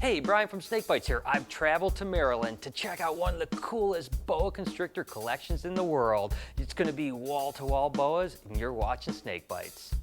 Hey, Brian from SnakeBytes here. I've traveled to Maryland to check out one of the coolest boa constrictor collections in the world. It's going to be wall-to-wall boas, and you're watching SnakeBytes.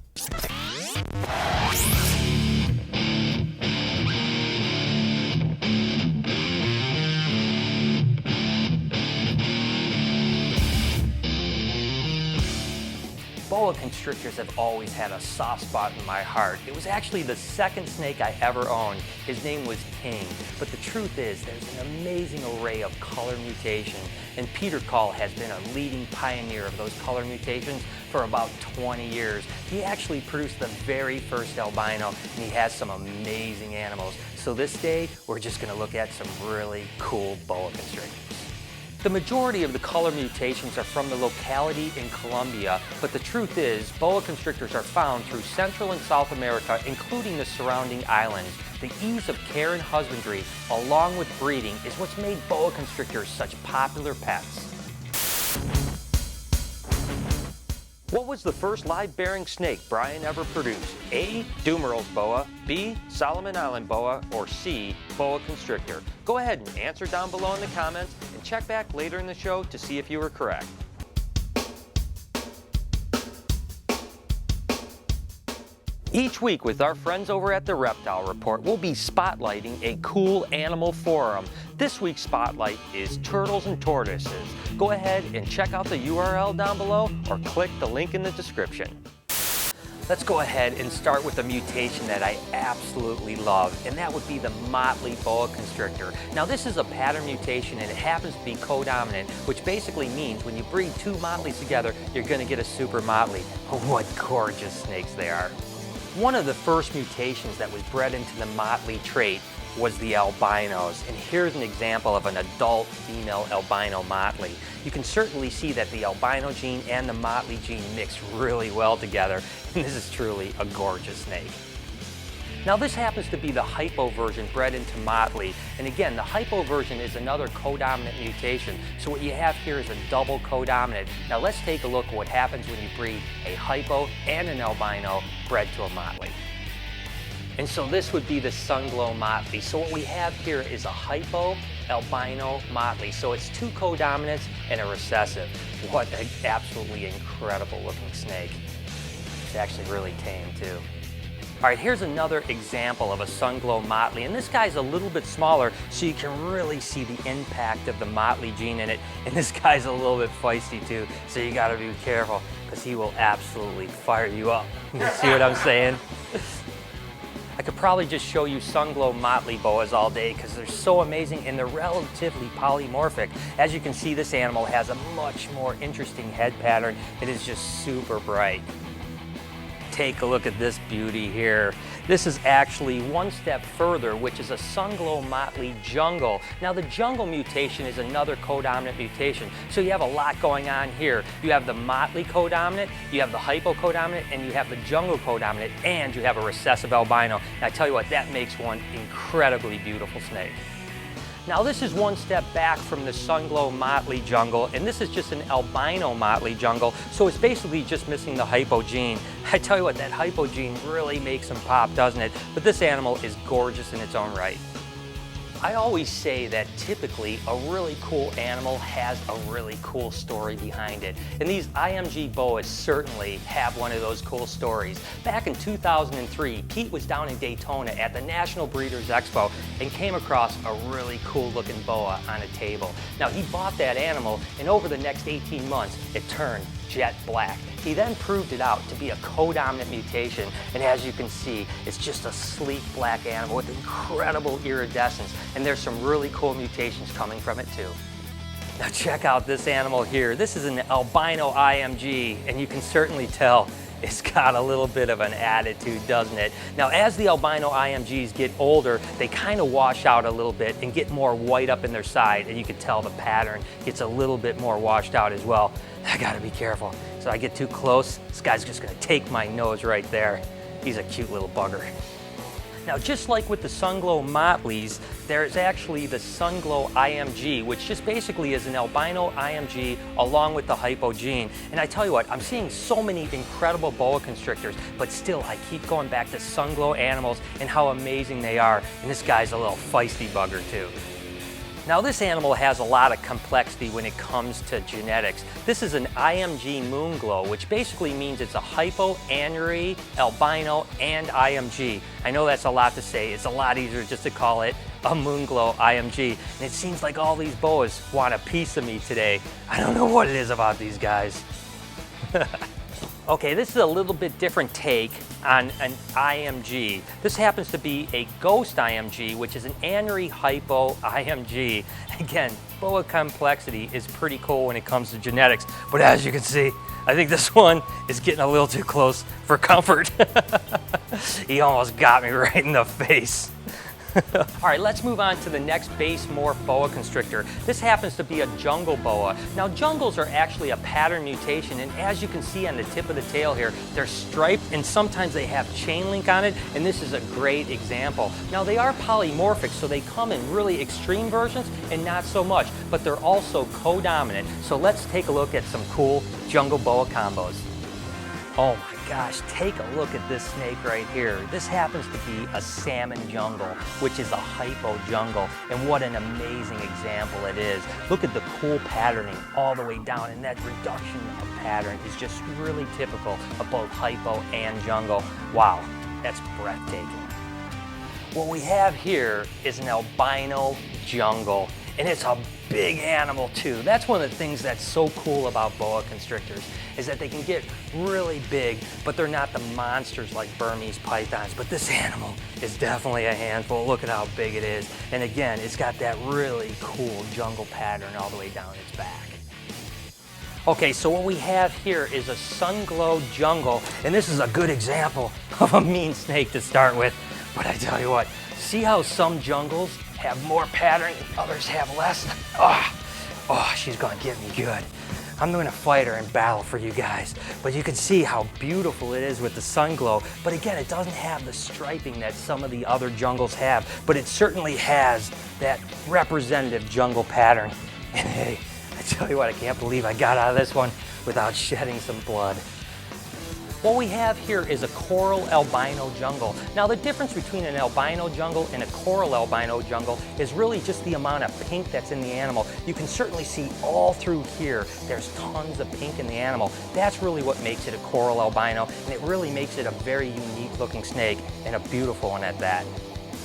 Boa constrictors have always had a soft spot in my heart. It was actually the second snake I ever owned. His name was King. But the truth is, there's an amazing array of color mutation, and Peter Call has been a leading pioneer of those color mutations for about 20 years. He actually produced the very first albino, and he has some amazing animals. So this day, we're just gonna look at some really cool boa constrictors. The majority of the color mutations are from the locality in Colombia, but the truth is, boa constrictors are found through Central and South America, including the surrounding islands. The ease of care and husbandry, along with breeding, is what's made boa constrictors such popular pets. What was the first live-bearing snake Brian ever produced? A. Dumerel's boa, B. Solomon Island boa, or C. Boa constrictor? Go ahead and answer down below in the comments and check back later in the show to see if you were correct. Each week with our friends over at the Reptile Report, we'll be spotlighting a cool animal forum. This week's spotlight is turtles and tortoises. Go ahead and check out the URL down below or click the link in the description. Let's go ahead and start with a mutation that I absolutely love, and that would be the Motley boa constrictor. Now this is a pattern mutation and it happens to be codominant, which basically means when you breed two Motleys together, you're gonna get a super Motley. What gorgeous snakes they are. One of the first mutations that was bred into the Motley trait was the albinos, and here's an example of an adult female albino Motley. You can certainly see that the albino gene and the Motley gene mix really well together, and this is truly a gorgeous snake. Now this happens to be the hypo version bred into Motley, and again, the hypo version is another codominant mutation, so what you have here is a double codominant. Now let's take a look at what happens when you breed a hypo and an albino bred to a Motley. And so this would be the Sunglow Motley. So what we have here is a hypo albino Motley. So it's two codominants and a recessive. What an absolutely incredible looking snake. It's actually really tame too. All right, here's another example of a Sunglow Motley, and this guy's a little bit smaller, so you can really see the impact of the Motley gene in it. And this guy's a little bit feisty too, so you gotta be careful, because he will absolutely fire you up. You see what I'm saying? I could probably just show you Sunglow Motley boas all day because they're so amazing and they're relatively polymorphic. As you can see, this animal has a much more interesting head pattern. It is just super bright. Take a look at this beauty here. This is actually one step further, which is a Sunglow Motley Jungle. Now the Jungle mutation is another codominant mutation. So you have a lot going on here. You have the Motley codominant, you have the hypo codominant, and you have the Jungle codominant, and you have a recessive albino. And I tell you what, that makes one incredibly beautiful snake. Now this is one step back from the Sunglow Motley Jungle, and this is just an albino Motley Jungle, so it's basically just missing the hypo gene. I tell you what, that hypo gene really makes them pop, doesn't it? But this animal is gorgeous in its own right. I always say that typically a really cool animal has a really cool story behind it. And these Img Boas certainly have one of those cool stories. Back in 2003, Pete was down in Daytona at the National Breeders' Expo and came across a really cool looking boa on a table. Now he bought that animal, and over the next 18 months, it turned jet black. He then proved it out to be a codominant mutation, and as you can see, it's just a sleek black animal with incredible iridescence, and there's some really cool mutations coming from it too. Now check out this animal here. This is an albino Img, and you can certainly tell it's got a little bit of an attitude, doesn't it? Now as the albino Imgs get older, they kind of wash out a little bit and get more white up in their side, and you can tell the pattern gets a little bit more washed out as well. I gotta be careful. So I get too close, this guy's just gonna take my nose right there. He's a cute little bugger. Now, just like with the Sunglow Motleys, there's actually the Sunglow Img, which just basically is an albino Img along with the hypo gene. And I tell you what, I'm seeing so many incredible boa constrictors, but still I keep going back to Sunglow animals and how amazing they are. And this guy's a little feisty bugger too. Now, this animal has a lot of complexity when it comes to genetics. This is an Img moonglow, which basically means it's a hypo, anuary, albino, and Img. I know that's a lot to say. It's a lot easier just to call it a moonglow Img. And it seems like all these boas want a piece of me today. I don't know what it is about these guys. Okay, this is a little bit different take on an Img. This happens to be a ghost Img, which is an anuary hypo Img. Again, boa complexity is pretty cool when it comes to genetics, but as you can see, I think this one is getting a little too close for comfort. He almost got me right in the face. All right, let's move on to the next base morph boa constrictor. This happens to be a jungle boa. Now, jungles are actually a pattern mutation, and as you can see on the tip of the tail here, they're striped and sometimes they have chain link on it, and this is a great example. Now, they are polymorphic, so they come in really extreme versions and not so much, but they're also co-dominant. So let's take a look at some cool jungle boa combos. Oh my gosh, take a look at this snake right here. This happens to be a salmon jungle, which is a hypo jungle, and what an amazing example it is. Look at the cool patterning all the way down, and that reduction of pattern is just really typical of both hypo and jungle. Wow, that's breathtaking. What we have here is an albino jungle, and it's a big animal too. That's one of the things that's so cool about boa constrictors, is that they can get really big, but they're not the monsters like Burmese pythons. But this animal is definitely a handful. Look at how big it is. And again, it's got that really cool jungle pattern all the way down its back. Okay, so what we have here is a Sunglow jungle, and this is a good example of a mean snake to start with. But I tell you what, see how some jungles have more pattern and others have less? Oh, she's gonna get me good. I'm gonna fight her and battle for you guys. But you can see how beautiful it is with the Sunglow. But again, it doesn't have the striping that some of the other jungles have, but it certainly has that representative jungle pattern. And hey, I tell you what, I can't believe I got out of this one without shedding some blood. What we have here is a coral albino jungle. Now, the difference between an albino jungle and a coral albino jungle is really just the amount of pink that's in the animal. You can certainly see all through here, there's tons of pink in the animal. That's really what makes it a coral albino, and it really makes it a very unique looking snake, and a beautiful one at that.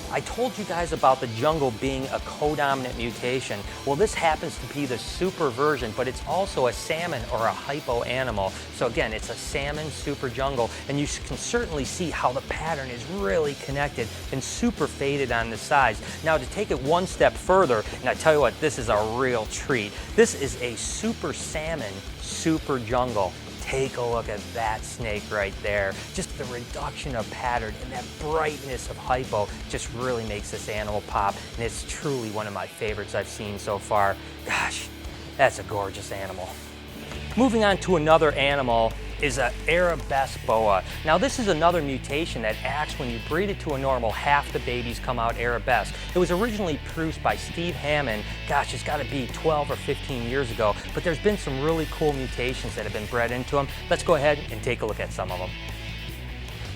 I told you guys about the jungle being a codominant mutation. Well, this happens to be the super version, but it's also a salmon or a hypo animal. So again, it's a salmon super jungle, and you can certainly see how the pattern is really connected and super faded on the sides. Now, to take it one step further, and I tell you what, this is a real treat. This is a super salmon super jungle. Take a look at that snake right there. Just the reduction of pattern and that brightness of hypo just really makes this animal pop, and it's truly one of my favorites I've seen so far. Gosh, that's a gorgeous animal. Moving on to another animal is an Arabesque boa. Now, this is another mutation that acts when you breed it to a normal, half the babies come out Arabesque. It was originally produced by Steve Hammond. Gosh, it's got to be 12 or 15 years ago, but there's been some really cool mutations that have been bred into them. Let's go ahead and take a look at some of them.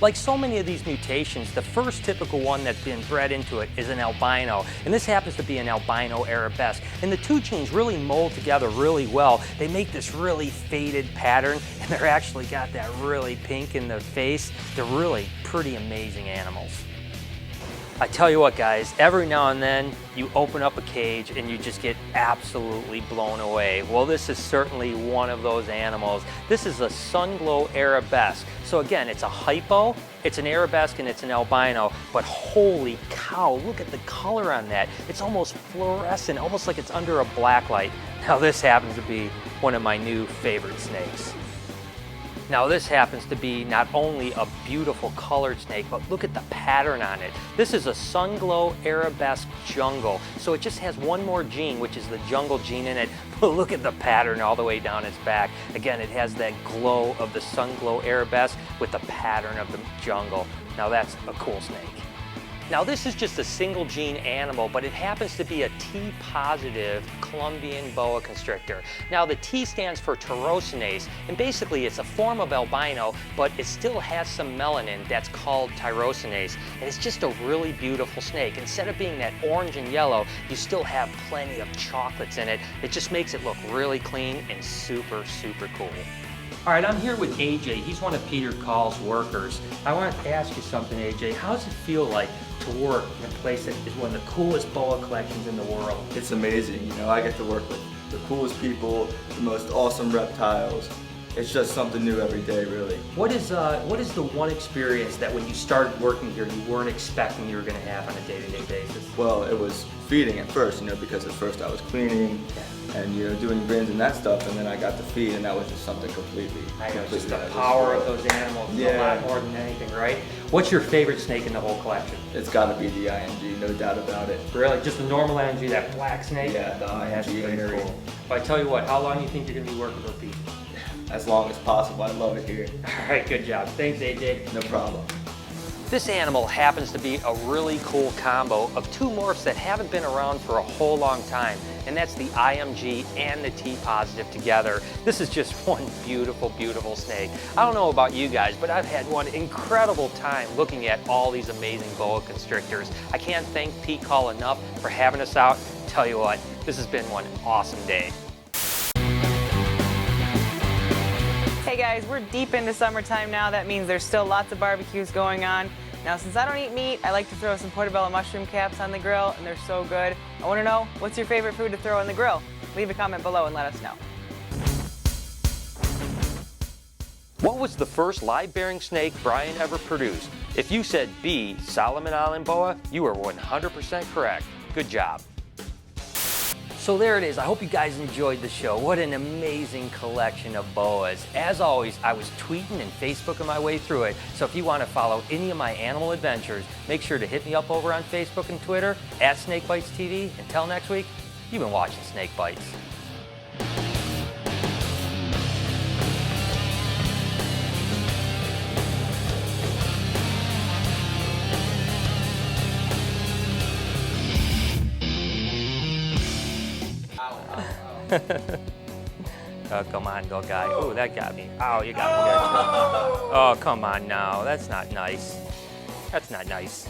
Like so many of these mutations, the first typical one that's been bred into it is an albino, and this happens to be an albino Arabesque. And the two genes really mold together really well. They make this really faded pattern, and they're actually got that really pink in the face. They're really pretty amazing animals. I tell you what, guys, every now and then you open up a cage and you just get absolutely blown away. Well, this is certainly one of those animals. This is a Sunglow Arabesque. So again, it's a hypo, it's an Arabesque, and it's an albino, but holy cow, look at the color on that. It's almost fluorescent, almost like it's under a black light. Now, this happens to be one of my new favorite snakes. Now, this happens to be not only a beautiful colored snake, but look at the pattern on it. This is a Sunglow Arabesque jungle. So it just has one more gene, which is the jungle gene in it. But look at the pattern all the way down its back. Again, it has that glow of the Sunglow Arabesque with the pattern of the jungle. Now, that's a cool snake. Now this is just a single gene animal, but it happens to be a T-positive Columbian Boa Constrictor. Now the T stands for tyrosinase, and basically it's a form of albino, but it still has some melanin that's called tyrosinase. And it's just a really beautiful snake. Instead of being that orange and yellow, you still have plenty of chocolates in it. It just makes it look really clean and super, super cool. All right, I'm here with AJ. He's one of Peter Call's workers. I wanted to ask you something, AJ. How does it feel like to work in a place that is one of the coolest boa collections in the world? It's amazing. You know, I get to work with the coolest people, the most awesome reptiles. It's just something new every day, really. What is the one experience that when you started working here you weren't expecting you were going to have on a day-to-day basis? Well, it was feeding at first, you know, because at first I was cleaning and, you know, doing bins and that stuff, and then I got to feed, and that was just something completely. I know, just the power of those animals is a lot more than anything, right? What's your favorite snake in the whole collection? It's got to be the Img, no doubt about it. Really? Just the normal Img, that black snake? Yeah, the Img. Very cool. But I tell you what, how long do you think you're going to be working with Pete? As long as possible. I love it here. All right, good job. Thanks, AJ. No problem. This animal happens to be a really cool combo of two morphs that haven't been around for a whole long time, and that's the Img and the T-positive together. This is just one beautiful, beautiful snake. I don't know about you guys, but I've had one incredible time looking at all these amazing boa constrictors. I can't thank Pete Call enough for having us out. Tell you what, this has been one awesome day. Hey guys, we're deep into summertime now. That means there's still lots of barbecues going on. Now, since I don't eat meat, I like to throw some portobello mushroom caps on the grill, and they're so good. I want to know, what's your favorite food to throw on the grill? Leave a comment below and let us know. What was the first live-bearing snake Brian ever produced? If you said B, Solomon Island Boa, you were 100% correct. Good job. So there it is. I hope you guys enjoyed the show. What an amazing collection of boas. As always, I was tweeting and Facebooking my way through it. So if you want to follow any of my animal adventures, make sure to hit me up over on Facebook and Twitter at SnakeBytesTV. Until next week, you've been watching Snake Bites. Oh, come on, go guy. Oh, that got me. Oh, you got me there too. Oh, come on now. That's not nice. That's not nice.